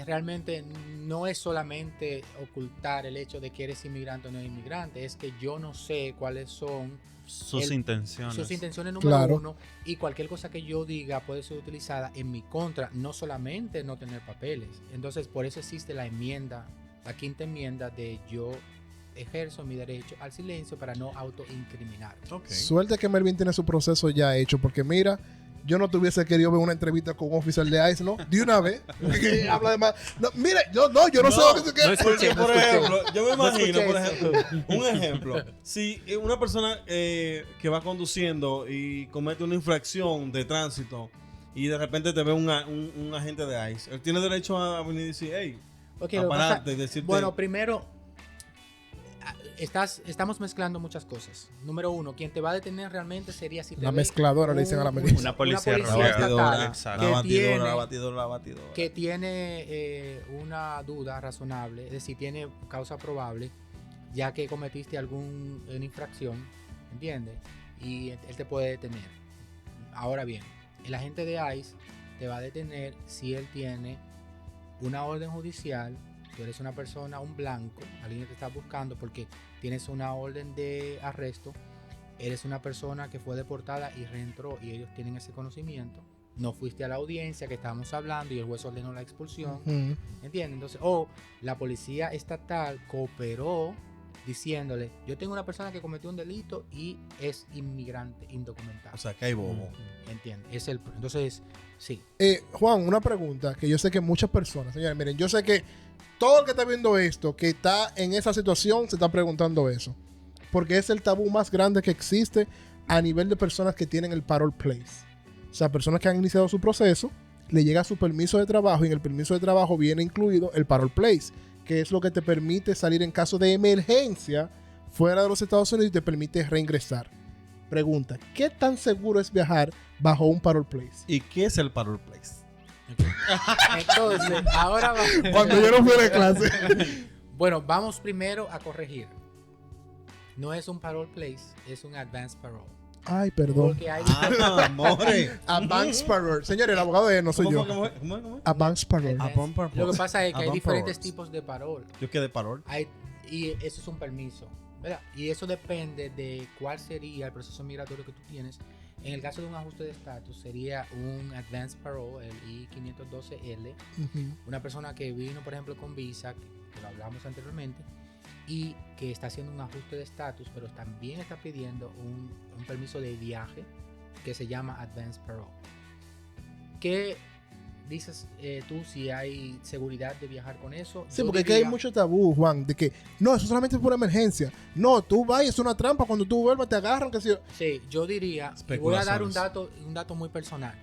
realmente no es solamente ocultar el hecho de que eres inmigrante o no inmigrante, es que yo no sé cuáles son Sus intenciones. sus intenciones número Claro. uno, y cualquier cosa que yo diga puede ser utilizada en mi contra, no solamente no tener papeles. Entonces, por eso existe la enmienda, la quinta enmienda de yo ejerzo mi derecho al silencio para no autoincriminar. Ok. Suerte que Melvin tiene su proceso ya hecho, porque mira, yo no te hubiese querido ver una entrevista con un oficial de ICE, ¿no? De una vez. Porque habla de más. No, mire, yo no sé lo que se quiere. Porque, por ejemplo, yo me imagino, escuché por eso. ejemplo, un ejemplo, si una persona que va conduciendo y comete una infracción de tránsito y de repente te ve un agente de ICE, él tiene derecho a venir y decir, hey, Ok, a lo que pasa- pararte y decirte, bueno, primero, estamos mezclando muchas cosas. Número uno, quien te va a detener realmente sería si te La ve mezcladora, le dicen a la medida. Una policía la roja. estatal batidora, Exacto. la que batidora, tiene- la batidora, la batidora. que tiene una duda razonable, es decir, tiene causa probable, ya que cometiste una infracción, ¿entiendes? Y él te puede detener. Ahora bien, el agente de ICE te va a detener si él tiene una orden judicial, tú eres una persona, un blanco, alguien que te está buscando porque tienes una orden de arresto, eres una persona que fue deportada y reentró y ellos tienen ese conocimiento. No fuiste a la audiencia que estábamos hablando y el juez ordenó la expulsión. Ujú. ¿Entiendes? Entonces, o la policía estatal cooperó diciéndole, yo tengo una persona que cometió un delito y es inmigrante indocumentado. O sea, que hay bobo. ¿Entiendes? Entonces, sí. Juan, una pregunta que yo sé que muchas personas, señores, miren, yo sé que todo el que está viendo esto, que está en esa situación, se está preguntando eso. Porque es el tabú más grande que existe a nivel de personas que tienen el parole place. O sea, personas que han iniciado su proceso, le llega su permiso de trabajo y en el permiso de trabajo viene incluido el parole place, que es lo que te permite salir en caso de emergencia fuera de los Estados Unidos y te permite reingresar. Pregunta, ¿qué tan seguro es viajar bajo un parole place? ¿Y qué es el parole place? Entonces, ahora vamos. Cuando yo no fui de clase. Bueno, vamos primero a corregir. No es un parole place, es un advance parole. Ay, perdón. Porque hay Ah, amore. Advance parole. Señores, el abogado de él no soy ¿Cómo yo. fue? ¿Cómo fue? Advance parole. Advance parole. Lo que pasa es que hay Advance diferentes paroles. tipos de parole. Yo quedé parole. Y eso es un permiso, ¿verdad? Y eso depende de cuál sería el proceso migratorio que tú tienes. En el caso de un ajuste de estatus sería un advance parole, el I-512L. Ujú. Una persona que vino, por ejemplo, con visa, que lo hablamos anteriormente, y que está haciendo un ajuste de estatus, pero también está pidiendo un permiso de viaje que se llama advance parole. ¿Qué dices tú si hay seguridad de viajar con eso? Sí, Yo porque aquí hay diría- mucho tabú, Juan, de que no, eso solamente es por emergencia. No, tú vas y es una trampa. Cuando tú vuelvas te agarran. Que si... Sí, yo diría, y voy a dar Especulaciones. un dato muy personal.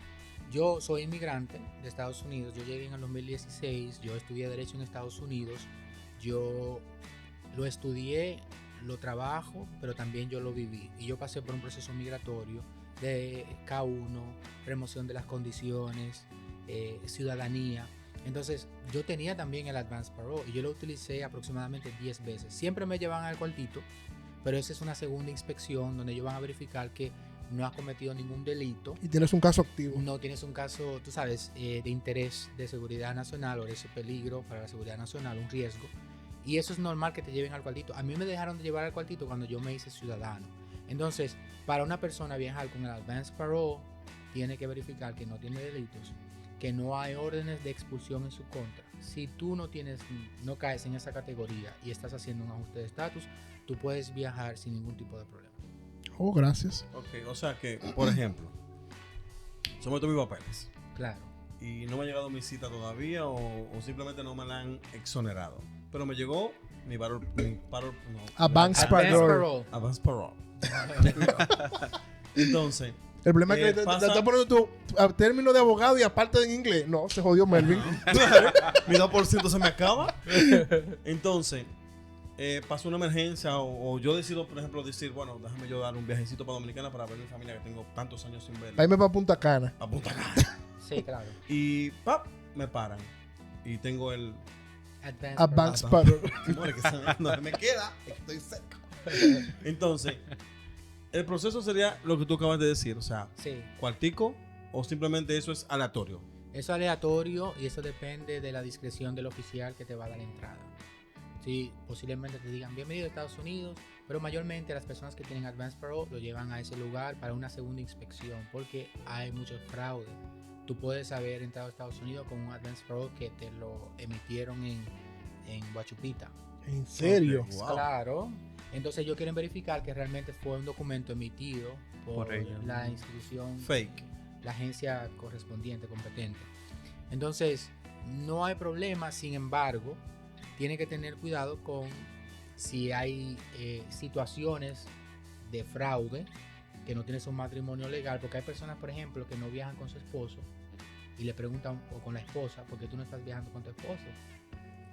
Yo soy inmigrante de Estados Unidos, yo llegué en el 2016, yo estudié Derecho en Estados Unidos, yo lo estudié, lo trabajo, pero también yo lo viví. Y yo pasé por un proceso migratorio de K1, remoción de las condiciones, ciudadanía. Entonces, yo tenía también el Advance Parole y yo lo utilicé aproximadamente 10 veces. Siempre me llevan al cuartito, pero esa es una segunda inspección donde ellos van a verificar que no has cometido ningún delito, Y tienes un caso activo. no tienes un caso, tú sabes, de interés de seguridad nacional o de ese peligro para la seguridad nacional, un riesgo. Y eso es normal que te lleven al cuartito. A mí me dejaron de llevar al cuartito cuando yo me hice ciudadano. Entonces, para una persona viajar con el Advance Parole, tiene que verificar que no tiene delitos, que no hay órdenes de expulsión en su contra. Si tú no caes en esa categoría y estás haciendo un ajuste de estatus, tú puedes viajar sin ningún tipo de problema. Oh, gracias. Ok, o sea que, por ejemplo, someto mis papeles Claro. y no me ha llegado mi cita todavía o simplemente no me la han exonerado. Pero me llegó mi parole, no, Advance Advance Parole. Parole. Advance parole. Entonces, El problema es que te pasa- estás poniendo tu término de abogado y aparte en inglés. No, se jodió Melvin. mi 2% se me acaba. Entonces, pasa una emergencia o yo decido, por ejemplo, decir, bueno, déjame yo dar un viajecito para Dominicana para ver a mi familia que tengo tantos años sin verla. Irme para Punta Cana. A Punta Cana. Sí, claro. Y ¡pap! Me paran. Y tengo el... Advance Parole. Bueno, que no me queda, estoy cerca. Entonces, el proceso sería lo que tú acabas de decir, o sea, Sí. cuartico o simplemente eso es aleatorio. Eso es aleatorio y eso depende de la discreción del oficial que te va a dar la entrada. Sí, posiblemente te digan bienvenido a Estados Unidos, pero mayormente las personas que tienen Advance Parole lo llevan a ese lugar para una segunda inspección porque hay muchos fraudes. Tú puedes haber entrado a Estados Unidos con un Advance Parole que te lo emitieron en Huachupita. ¿En serio? Ok, wow. Claro. Entonces ellos quieren verificar que realmente fue un documento emitido por ellos. la institución, Fake. la agencia correspondiente, competente. Entonces, no hay problema, sin embargo, tiene que tener cuidado con si hay situaciones de fraude, que no tienes un matrimonio legal, porque hay personas, por ejemplo, que no viajan con su esposo y le preguntan, o con la esposa, ¿por qué tú no estás viajando con tu esposo?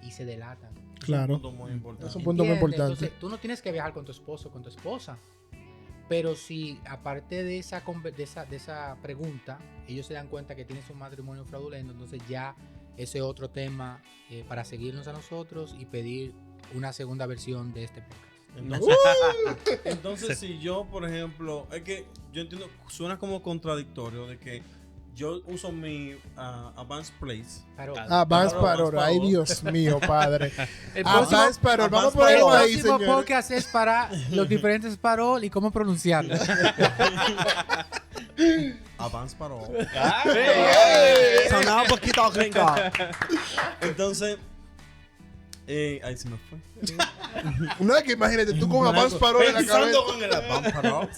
Y se delatan. Claro. Es un punto muy importante. Es un punto muy ¿Entiendes? importante. Entonces, tú no tienes que viajar con tu esposo o con tu esposa. Pero si aparte de esa pregunta, ellos se dan cuenta que tienes un matrimonio fraudulento, entonces ya ese es otro tema para seguirnos a nosotros y pedir una segunda versión de este podcast. Entonces, si yo, por ejemplo, es que yo entiendo, suena como contradictorio de que yo uso mi Advance Place. Pero Advance Parole, Parole. Ay, Advance Dios mío, padre. el próximo, Advance Parole. Vamos a Advance ponerlo Parole. ahí, el próximo señores. podcast es para los diferentes parol y cómo pronunciarlos. Advance Parole. ¡Ey! Sonaba un poquito gringo. Entonces, ahí se me fue. No es que imagínate tú con Advance Parole en la cabeza. Pensando con el Advance Parole.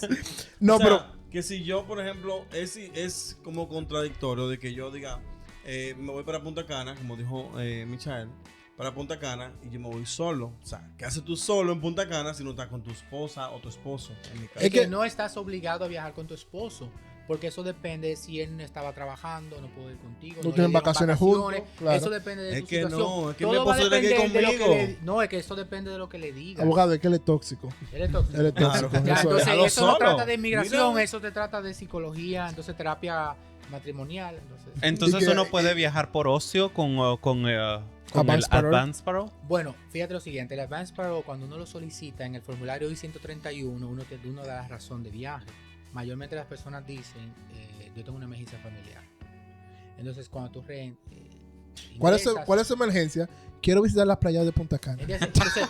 No, O sea, pero que si yo, por ejemplo, es como contradictorio de que yo diga, me voy para Punta Cana, como dijo Michael, para Punta Cana y yo me voy solo. O sea, ¿qué haces tú solo en Punta Cana si no estás con tu esposa o tu esposo? En mi caso. Es que no estás obligado a viajar con tu esposo. Porque eso depende si él no estaba trabajando, no pudo ir contigo. No le tienen dieron vacaciones juntos, claro. Eso depende de Es tu que situación. no, es que mi Todo va a esposo tiene que ir depender de lo que conmigo. no, es que eso depende de lo que le digas. abogado, es que él es tóxico. Él es tóxico. Él es tóxico. Claro. Ya, Eso es. entonces Déjalo eso no solo. trata de inmigración, Mira. eso te trata de psicología, entonces terapia matrimonial. Entonces. Entonces Y que- uno puede viajar por ocio con el Advance Parole. Advance Parole. Bueno, fíjate lo siguiente, el Advance Parole, cuando uno lo solicita en el formulario I-131, uno da la razón de viaje. Mayormente las personas dicen, yo tengo una emergencia familiar. Entonces, cuando tú ¿Cuál es su emergencia? Quiero visitar las playas de Punta Cana. Entonces,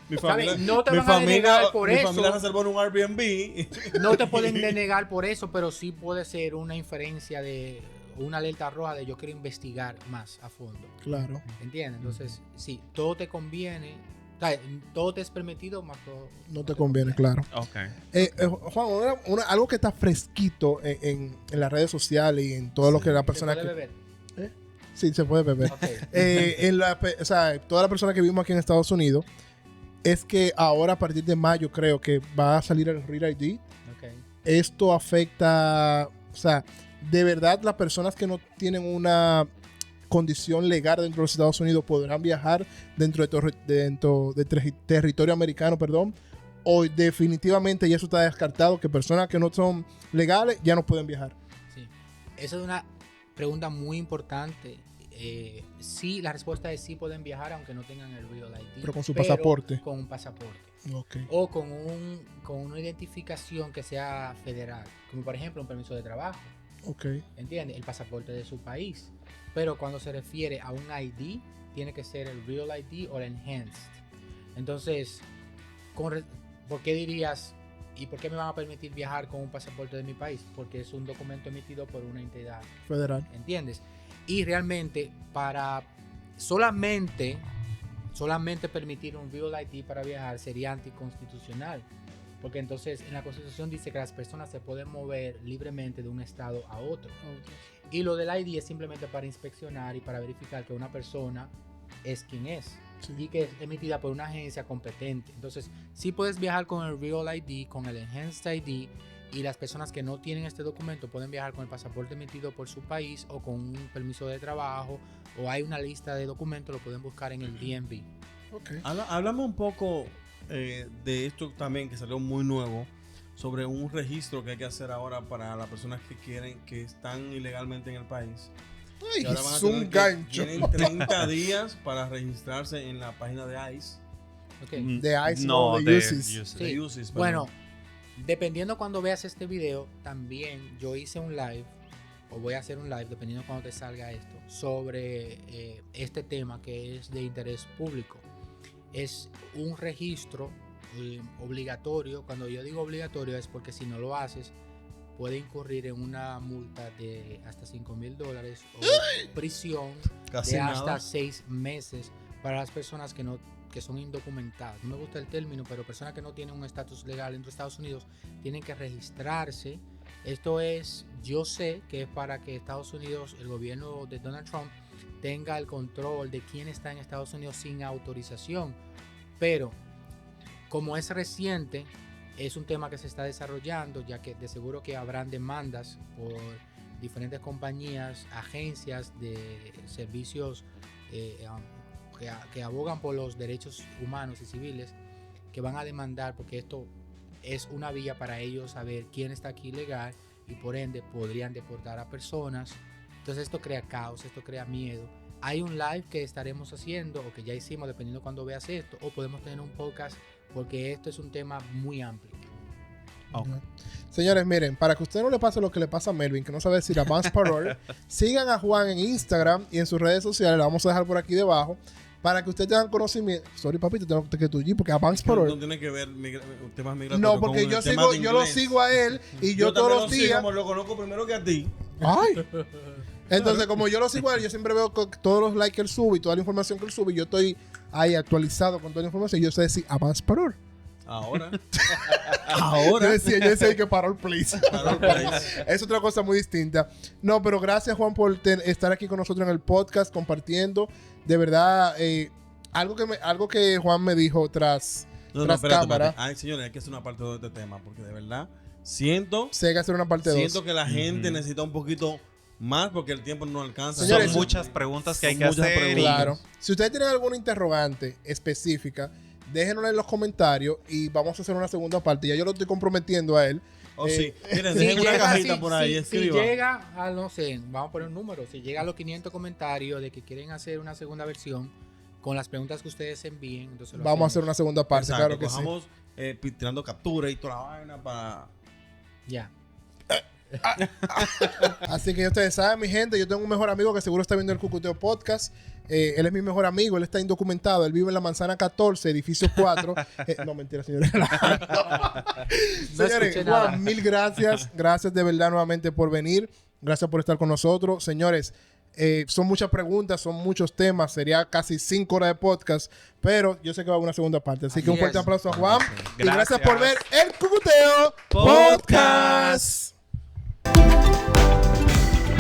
Mi ¿sabes? No te mi van a denegar por mi eso. familia reservó en un Airbnb. no te pueden denegar por eso, pero sí puede ser una inferencia de una alerta roja de yo quiero investigar más a fondo. Claro. ¿Entiendes? Entonces, sí, todo te conviene, o sea, todo te es permitido, más todo No te conviene, claro. Ok. Juan, algo que está fresquito en las redes sociales y en todo lo que la ¿Se persona puede que... beber? Sí, se puede beber. Ok. O sea, toda la persona que vivimos aquí en Estados Unidos es que ahora a partir de mayo creo que va a salir el Real ID. Ok. Esto afecta, o sea, de verdad las personas que no tienen una condición legal dentro de los Estados Unidos podrán viajar dentro de territorio americano, perdón, o definitivamente ya eso está descartado, que personas que no son legales ya no pueden viajar. Sí. Esa es una pregunta muy importante. Sí, la respuesta es sí pueden viajar aunque no tengan el Real ID. Pero con su pasaporte. Con un pasaporte. Ok. O con una identificación que sea federal. Como por ejemplo un permiso de trabajo. Ok. ¿Entiendes? El pasaporte de su país. Pero cuando se refiere a un ID, tiene que ser el Real ID o el Enhanced. Entonces, ¿por qué dirías, y por qué me van a permitir viajar con un pasaporte de mi país? Porque es un documento emitido por una entidad, Federal. ¿entiendes? Y realmente, para solamente permitir un Real ID para viajar sería anticonstitucional. Porque entonces en la Constitución dice que las personas se pueden mover libremente de un estado a otro. Y lo del ID es simplemente para inspeccionar y para verificar que una persona es quien es. Sí. Y que es emitida por una agencia competente. Entonces, sí puedes viajar con el Real ID, con el Enhanced ID, y las personas que no tienen este documento pueden viajar con el pasaporte emitido por su país o con un permiso de trabajo, o hay una lista de documentos, lo pueden buscar en el DMV. Ok. Háblame un poco de esto también que salió muy nuevo, sobre un registro que hay que hacer ahora para las personas que están ilegalmente en el país. Ay, Y ahora van a es tener un que- gancho. Tienen 30 días para registrarse en la página de ICE. Ok. De ICE, no, no, de de UCIS. Sí. De UCIS, perdón. Bueno, dependiendo cuando veas este video, también yo hice un live, o voy a hacer un live, dependiendo cuando te salga esto, sobre este tema que es de interés público. Es un registro obligatorio. Cuando yo digo obligatorio es porque si no lo haces, puede incurrir en una multa de hasta $5,000 o prisión Casi de hasta nada. 6 meses para las personas que son indocumentadas. No me gusta el término, pero personas que no tienen un estatus legal dentro de Estados Unidos tienen que registrarse. Esto es, yo sé que es para que Estados Unidos, el gobierno de Donald Trump, tenga el control de quién está en Estados Unidos sin autorización. Pero como es reciente, es un tema que se está desarrollando, ya que de seguro que habrán demandas por diferentes compañías, agencias de servicios que abogan por los derechos humanos y civiles, que van a demandar porque esto es una vía para ellos saber quién está aquí ilegal y por ende podrían deportar a personas. Entonces esto crea caos, esto crea miedo. Hay un live que estaremos haciendo o que ya hicimos dependiendo cuando veas esto, o podemos tener un podcast porque esto es un tema muy amplio. Ok. Señores, miren, para que a usted no le pase lo que le pasa a Melvin, que no sabe decir Advance Parole, sigan a Juan en Instagram y en sus redes sociales, la vamos a dejar por aquí debajo, para que ustedes tengan conocimiento. Sorry, papi, te tengo que tuyo, porque Advance No Parole. tiene que ver temas migratorios. No, porque con yo el tema sigo, de yo lo inglés. sigo a él y yo todos también los lo sigo, días. como lo conozco primero que a ti. Ay. Entonces, como yo lo sigo a él, yo siempre veo todos los likes que él sube y toda la información que él sube, y yo estoy ahí actualizado con toda la información. Y yo sé decir Advance Parole. Ahora. Yo Ahora. decía que Parole, please. Parole, please. Es otra cosa muy distinta. No, pero gracias, Juan, por estar aquí con nosotros en el podcast, compartiendo. De verdad, algo que Juan me dijo tras cámara. Ay, señores, hay que hacer una parte de este tema, porque de verdad siento Sé que hacer una parte 2. que la gente necesita un poquito más, porque el tiempo no alcanza. Señores, Son muchas preguntas que hay son que muchas hacer. preguntas. Claro. Si ustedes tienen alguna interrogante específica, déjenosla en los comentarios y vamos a hacer una segunda parte. Ya yo lo estoy comprometiendo a él. Oh, sí. Miren, Si dejen una llega, cajita si- por ahí, si escriba. llega a, no sé, vamos a poner un número, si llega a los 500 comentarios de que quieren hacer una segunda versión con las preguntas que ustedes envíen, entonces lo Vamos a hacer hacemos. una segunda parte, Exacto, claro que sí. cojamos, tirando captura y toda la vaina para... Ya. Así que ya ustedes saben, mi gente, yo tengo un mejor amigo que seguro está viendo el Cucuteo Podcast. Él es mi mejor amigo, él está indocumentado, él vive en la Manzana 14, edificio 4. No, mentira, señores. Señores, escuché nada. Juan, mil gracias. Gracias de verdad nuevamente por venir. Gracias por estar con nosotros. Señores, son muchas preguntas, son muchos temas. Sería casi 5 horas de podcast, pero yo sé que va a haber una segunda parte. Así que un Así fuerte es. aplauso a Juan. Y gracias Gracias. por ver el Cucuteo Podcast.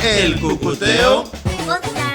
El Cucuteo Podcast.